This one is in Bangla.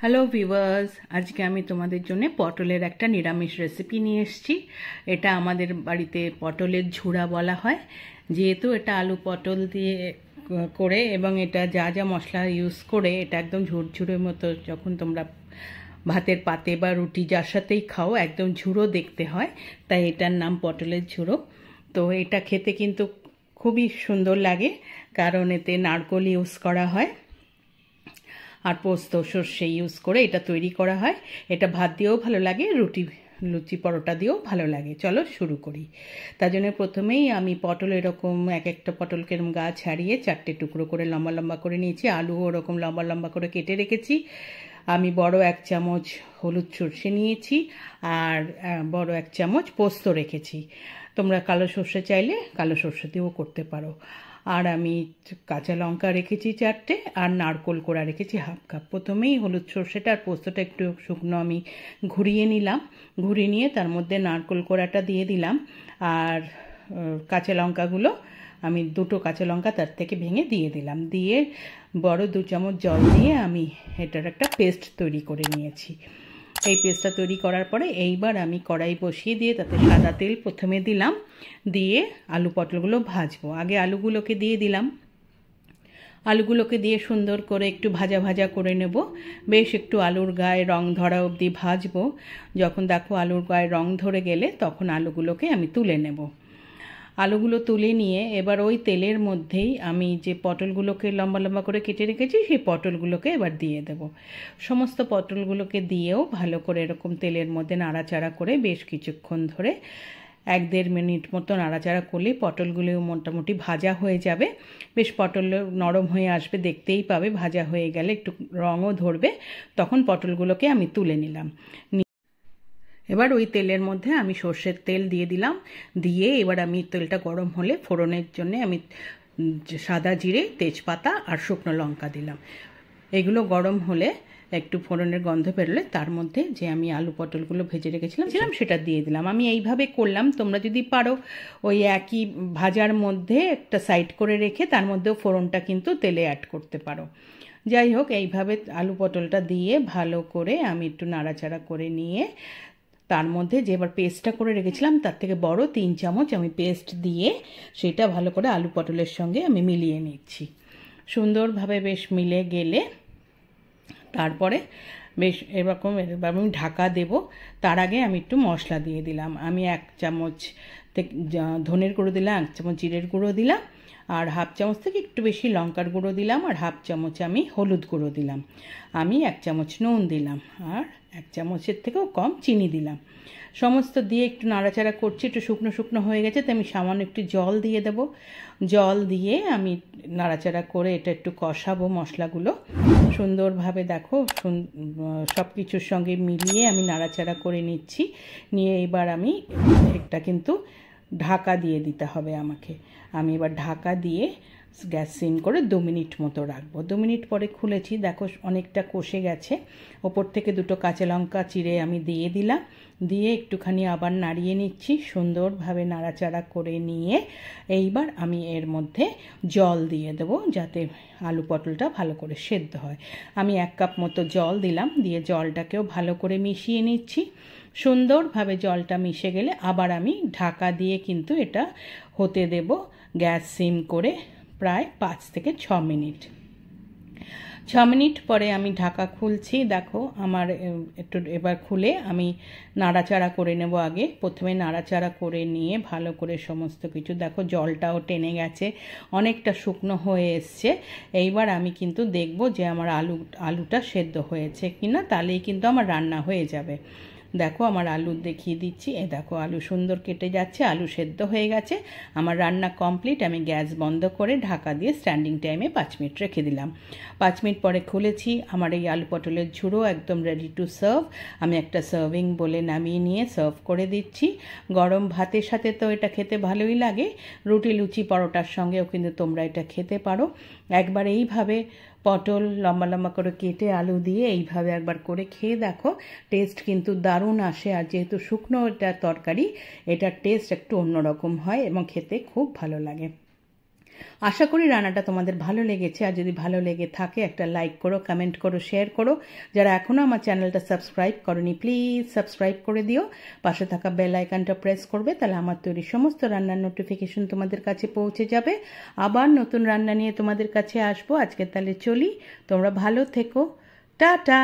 হ্যালো ভিউয়ার্স, আজকে আমি তোমাদের জন্য পটলের একটা নিরামিষ রেসিপি নিয়ে এসেছি। এটা আমাদের বাড়িতে পটলের ঝুড়া বলা হয়, যেহেতু এটা আলু পটল দিয়ে করে এবং এটা যা যা মশলা ইউজ করে এটা একদম ঝুরঝুরের মতো, যখন তোমরা ভাতের পাতে বা রুটি যার সাথেই খাও একদম ঝুড়ো দেখতে হয়, তাই এটার নাম পটলের ঝুড়ো। তো এটা খেতে কিন্তু খুবই সুন্দর লাগে, কারণ এতে নারকেল ইউজ করা হয় আর পোস্ত সর্ষে ইউজ করে এটা তৈরি করা হয়। এটা ভাত দিয়েও ভালো লাগে, লুচি পরোটা দিয়েও ভালো লাগে। চলো শুরু করি। তার জন্য প্রথমেই আমি পটল এরকম এক একটা পটলকে এরকম গা ছাড়িয়ে 4টে টুকরো করে লম্বা লম্বা করে নিয়েছি। আলু ওরকম লম্বা লম্বা করে কেটে রেখেছি। আমি বড় 1 চামচ হলুদ সর্ষে নিয়েছি আর বড় 1 চামচ পোস্ত রেখেছি। তোমরা কালো সর্ষে চাইলে কালো সর্ষে দিয়েও করতে পারো। আর আমি কাঁচা লঙ্কা রেখেছি 4টে আর নারকেল কোড়া রেখেছি হাফ কাপ। প্রথমেই হলুদ সর্ষেটা আর পোস্তটা একটু শুকনো আমি ঘুরিয়ে নিলাম। ঘুরিয়ে নিয়ে তার মধ্যে নারকেল কোড়াটা দিয়ে দিলাম আর কাঁচা লঙ্কাগুলো আমি 2টো কাঁচা লঙ্কা তার থেকে ভেঙে দিয়ে দিলাম। দিয়ে বড় 2 চামচ জল দিয়ে আমি এটার একটা পেস্ট তৈরি করে নিয়েছি। এই পেস্টটা তৈরি করার পরে এইবার আমি কড়াই বসিয়ে দিয়ে তাতে সাদা তেল প্রথমে দিলাম, দিয়ে আলু পটলগুলো ভাজবো। আগে আলুগুলোকে দিয়ে দিলাম। আলুগুলোকে দিয়ে সুন্দর করে একটু ভাজা ভাজা করে নেব। বেশ একটু আলুর গায়ে রং ধরা অবধি ভাজবো। যখন দেখো আলুর গায়ে রং ধরে গেলে তখন আলুগুলোকে আমি তুলে নেব। আলুগুলো তুলে নিয়ে এবার ওই তেলের মধ্যেই আমি যে পটলগুলোকে লম্বা লম্বা করে কেটে রেখেছি সেই পটলগুলোকে এবার দিয়ে দেব। সমস্ত পটলগুলোকে দিয়েও ভালো করে এরকম তেলের মধ্যে নাড়াচাড়া করে বেশ কিছুক্ষণ ধরে 1-1.5 মিনিট মতো নাড়াচাড়া করলে পটলগুলোও মোটামুটি ভাজা হয়ে যাবে। বেশ পটল নরম হয়ে আসবে, দেখতেই পাবে। ভাজা হয়ে গেলে একটু রঙও ধরবে, তখন পটলগুলোকে আমি তুলে নিলাম। এবার ওই তেলের মধ্যে আমি সর্ষের তেল দিয়ে দিলাম। দিয়ে এবার আমি তেলটা গরম হলে ফোড়নের জন্য আমি সাদা জিরে, তেজপাতা আর শুকনো লঙ্কা দিলাম। এগুলো গরম হলে একটু ফোড়নের গন্ধ বেরোলে তার মধ্যে যে আমি আলু পটলগুলো ভেজে রেখেছিলাম সেটা দিয়ে দিলাম। আমি এইভাবে করলাম। তোমরা যদি পারো ওই একই ভাজার মধ্যে একটা সাইড করে রেখে তার মধ্যেও ফোড়নটা কিন্তু তেলে অ্যাড করতে পারো। যাই হোক, এইভাবে আলু পটলটা দিয়ে ভালো করে আমি একটু নাড়াচাড়া করে নিয়ে তার মধ্যে যে এবার পেস্টটা করে রেখেছিলাম তার থেকে বড় 3 চামচ আমি পেস্ট দিয়ে সেটা ভালো করে আলু পটলের সঙ্গে আমি মিলিয়ে নিচ্ছি। সুন্দরভাবে বেশ মিলে গেলে তারপরে বেশ এরকম আমি ঢাকা দেব। তার আগে আমি একটু মশলা দিয়ে দিলাম। আমি 1 চামচ ধনের গুঁড়ো দিলাম, 1 চামচ জিরের গুঁড়ো দিলাম আর হাফ চামচ থেকে একটু বেশি লঙ্কার গুঁড়ো দিলাম আর হাফ চামচ আমি হলুদ গুঁড়ো দিলাম। আমি 1 চামচ নুন দিলাম আর 1 চামচের থেকেও কম চিনি দিলাম। সমস্ত দিয়ে একটু নাড়াচাড়া করছি। একটু শুকনো শুকনো হয়ে গেছে, তো আমি সামান্য একটু জল দিয়ে দেব। জল দিয়ে আমি নাড়াচাড়া করে এটা একটু কষাবো। মশলাগুলো সুন্দরভাবে দেখো সব কিছুর সঙ্গে মিলিয়ে আমি নাড়াচাড়া করে নিচ্ছি। নিয়ে এবার আমি একটা কিন্তু ঢাকা দিয়ে দিতে হবে আমাকে। আমি এবার ঢাকা দিয়ে গ্যাস সিম করে 2 মিনিট মতো রাখবো। 2 মিনিট পরে খুলেছি, দেখো অনেকটা কষে গেছে। ওপর থেকে 2টো কাঁচা লঙ্কা চিড়ে আমি দিয়ে দিলাম। দিয়ে একটুখানি আবার নাড়িয়ে নিচ্ছি। সুন্দরভাবে নাড়াচাড়া করে নিয়ে এইবার আমি এর মধ্যে জল দিয়ে দেবো, যাতে আলু পটলটা ভালো করে সেদ্ধ হয়। আমি 1 কাপ মতো জল দিলাম। দিয়ে জলটাকেও ভালো করে মিশিয়ে নিচ্ছি। সুন্দরভাবে জলটা মিশে গেলে আবার আমি ঢাকা দিয়ে কিন্তু এটা হতে দেব গ্যাস সিম করে প্রায় 5 থেকে 6 মিনিট। 6 মিনিট পরে আমি ঢাকা খুলছি। দেখো আমার একটু এবার খুলে আমি নাড়াচাড়া করে নেব। আগে প্রথমে নাড়াচাড়া করে নিয়ে ভালো করে সমস্ত কিছু, দেখো জলটাও টেনে গেছে, অনেকটা শুকনো হয়ে এসছে। এইবার আমি কিন্তু দেখব যে আমার আলুটা সেদ্ধ হয়েছে কিনা, তাহলেই কিন্তু আমার রান্না হয়ে যাবে। দেখো আমার আলু দেখিয়ে দিচ্ছি। দেখো আলু সুন্দর কেটে যাচ্ছে, আলু সেদ্ধ হয়ে গেছে। আমার রান্না কমপ্লিট। আমি গ্যাস বন্ধ করে ঢাকা দিয়ে স্ট্যান্ডিং টাইমে 5 মিনিট রেখে দিলাম। 5 মিনিট পরে খুলেছি। আমার এই আলু পটলের ঝুড়ো একদম রেডি টু সার্ভ। আমি একটা সার্ভিং বলে নামিয়ে নিয়ে সার্ভ করে দিচ্ছি। গরম ভাতের সাথে তো এটা খেতে ভালোই লাগে, রুটি লুচি পরোটার সঙ্গেও কিন্তু তোমরা এটা খেতে পারো। একবার এইভাবে পটল লম্বা লম্বা করে কেটে আলু দিয়ে এইভাবে একবার করে খেয়ে দেখো, টেস্ট কিন্তু দারুণ আসে। আর যেহেতু শুকনো এটা তরকারি, এটার টেস্ট একটু অন্যরকম হয় এবং খেতে খুব ভালো লাগে। আশা করি রান্নাটা তোমাদের ভালো লেগেছে। আর যদি ভালো লেগে থাকে একটা লাইক করো, কমেন্ট করো, শেয়ার করো। যারা এখনও আমার চ্যানেলটা সাবস্ক্রাইব করোনি প্লিজ সাবস্ক্রাইব করে দিও। পাশে থাকা বেল আইকনটা প্রেস করবে, তাহলে আমার তৈরি সমস্ত রান্নার নোটিফিকেশন তোমাদের কাছে পৌঁছে যাবে। আবার নতুন রান্না নিয়ে তোমাদের কাছে আসবো। আজকে তাহলে চলি, তোমরা ভালো থেকো, টাটা।